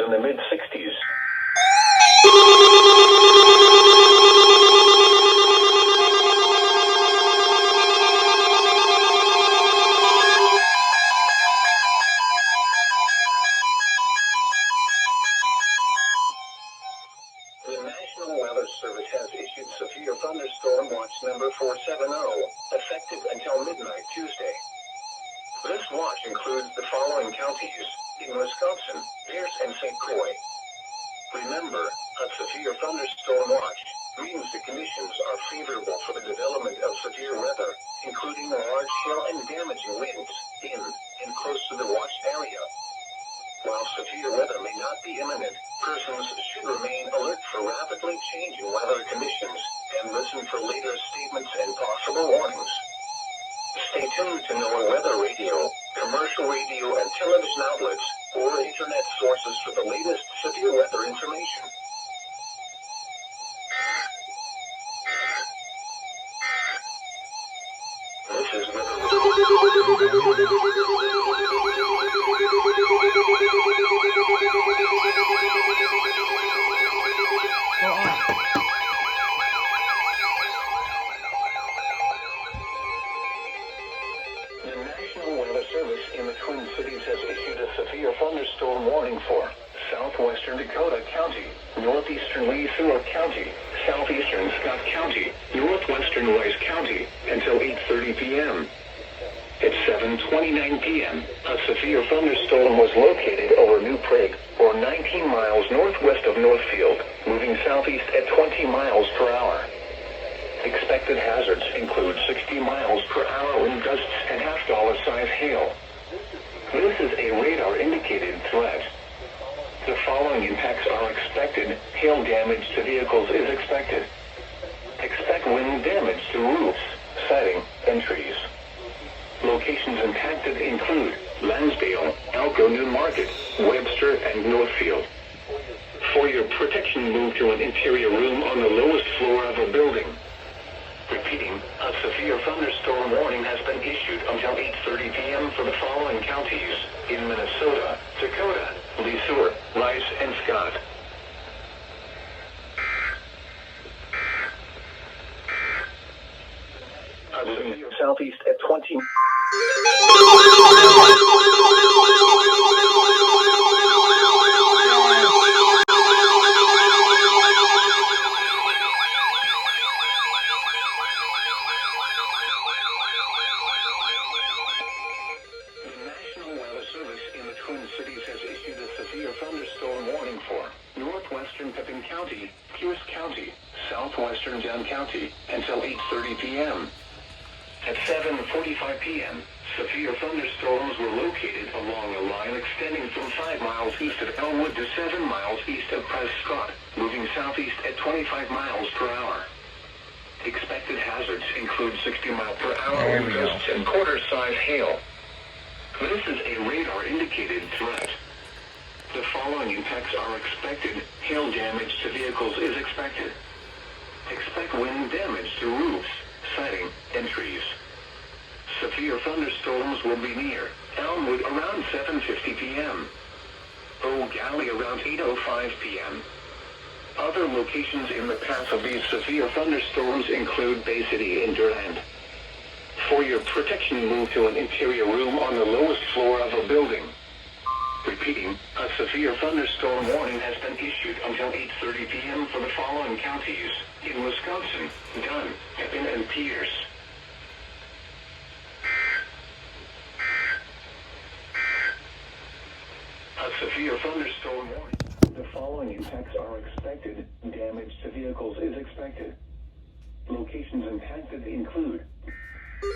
in the mid-60s. The National Weather Service has issued severe thunderstorm watch number 470, effective until midnight Tuesday. This watch includes the following counties in Wisconsin: Pierce and St. Croix. Remember, a severe thunderstorm watch means the conditions are favorable for the development of severe weather, including large hail and damaging winds in and close to the watched area. While severe weather may not be imminent, persons should remain alert for rapidly changing weather conditions and listen for later statements and possible warnings. Stay tuned to NOAA weather radio, commercial radio and television outlets, or internet sources for the latest severe weather information. This is The National Weather Service in the Twin Cities has issued a severe thunderstorm warning for southwestern Dakota County, northeastern Leesure County, southeastern Scott County, northwestern Rice County, until 8:30 p.m. At 7:29 p.m., a severe thunderstorm was located over New Prague, or 19 miles northwest of Northfield, moving southeast at 20 miles per hour. Expected hazards include 60 miles per hour wind gusts and half-dollar-size hail. This is a radar-indicated threat. The following impacts are expected. Hail damage to vehicles is expected. Expect wind damage to roofs, siding, and trees. Locations impacted include Lansdale, Elko New Market, Webster, and Northfield. For your protection, move to an interior room on the lowest floor of a building. Repeating, a severe thunderstorm warning has been issued until 8:30 p.m. for the following counties in Minnesota, Dakota, Leesure, Rice, and Scott. Southeast at 20. Thunderstorm warning for northwestern Pepin County, Pierce County, southwestern Dunn County, until 8:30 p.m. At 7:45 p.m., severe thunderstorms were located along a line extending from 5 miles east of Elmwood to 7 miles east of Prescott, moving southeast at 25 miles per hour. Expected hazards include 60 mile per hour wind gusts and quarter-size hail. This is a radar-indicated threat. The following impacts are expected. Hail damage to vehicles is expected. Expect wind damage to roofs, siding, and trees. Severe thunderstorms will be near Elmwood around 7:50 p.m. Eau Gallie around 8:05 p.m. Other locations in the path of these severe thunderstorms include Bay City and Durand. For your protection, move to an interior room on the lowest floor of a building. Repeating, a severe thunderstorm warning has been issued until 8:30 p.m. for the following counties in Wisconsin: Dunn, Pepin, and Pierce. A severe thunderstorm warning. The following impacts are expected. Damage to vehicles is expected. Locations impacted include The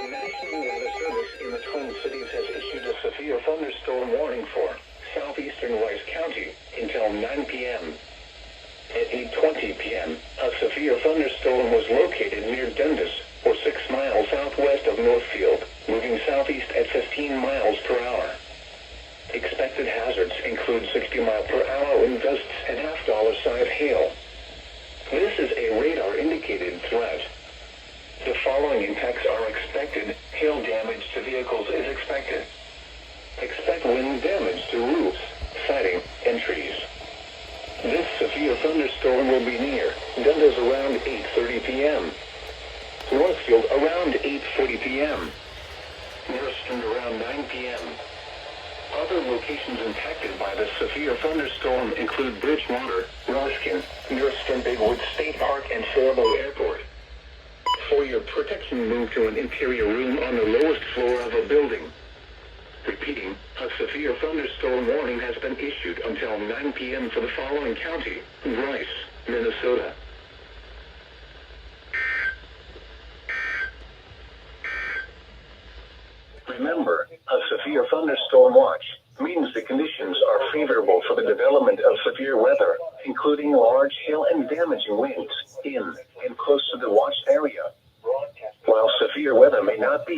National Weather Service in the Twin Cities has issued a severe thunderstorm warning for southeastern Rice County until 9 p.m. At 8:20 p.m., a severe thunderstorm was located near Dundas, or 6 miles southwest of Northfield, moving southeast at 15 miles per hour. Expected hazards include 60-mile-per-hour wind gusts and half-dollar-size hail. This is a radar-indicated threat. The following impacts are expected. Hail damage to vehicles is expected. Expect wind damage to roofs, siding, and trees. This severe thunderstorm will be near Dundas around 8:30 p.m. Northfield around 8:40 p.m. Northland around 9 p.m. Other locations impacted by the severe thunderstorm include Bridgewater, Ruskin, Northland Bigwood State Park, and Forbo Airport. For your protection, move to an interior room on the lowest floor of a building. Repeating, a severe thunderstorm warning has been issued until 9 p.m. for the following county: Bryce, Minnesota. Remember, a severe thunderstorm watch means the conditions are favorable for the development of severe weather, including large hail and damaging winds in and close to the watched area. While severe weather may not be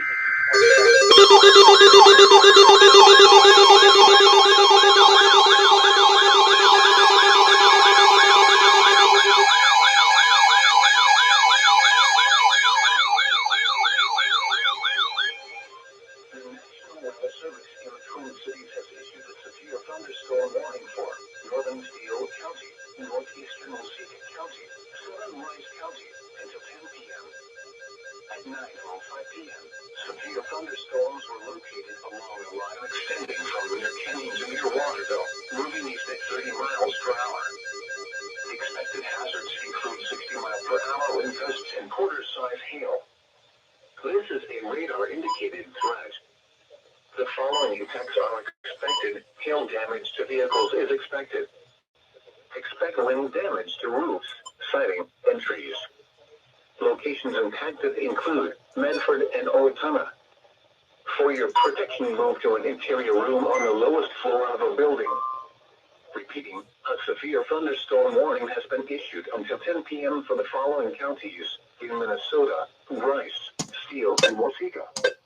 cities has issued a severe thunderstorm warning for northern Steele County, northeastern Waseca County, southern Rice County, until 10 p.m. At 9:05 p.m., severe thunderstorms were located along a line extending from near Canyon to near Waterville, moving east at 30 miles per hour. Expected hazards include 60-mile-per-hour wind gusts and quarter-size hail. This is a radar-indicated threat. The following impacts are expected. Hail damage to vehicles is expected. Expect wind damage to roofs, siding, and trees. Locations impacted include Medford and Owatonna. For your protection, move to an interior room on the lowest floor of a building. Repeating, a severe thunderstorm warning has been issued until 10 p.m. for the following counties in Minnesota: Bryce, Steele, and Waseca.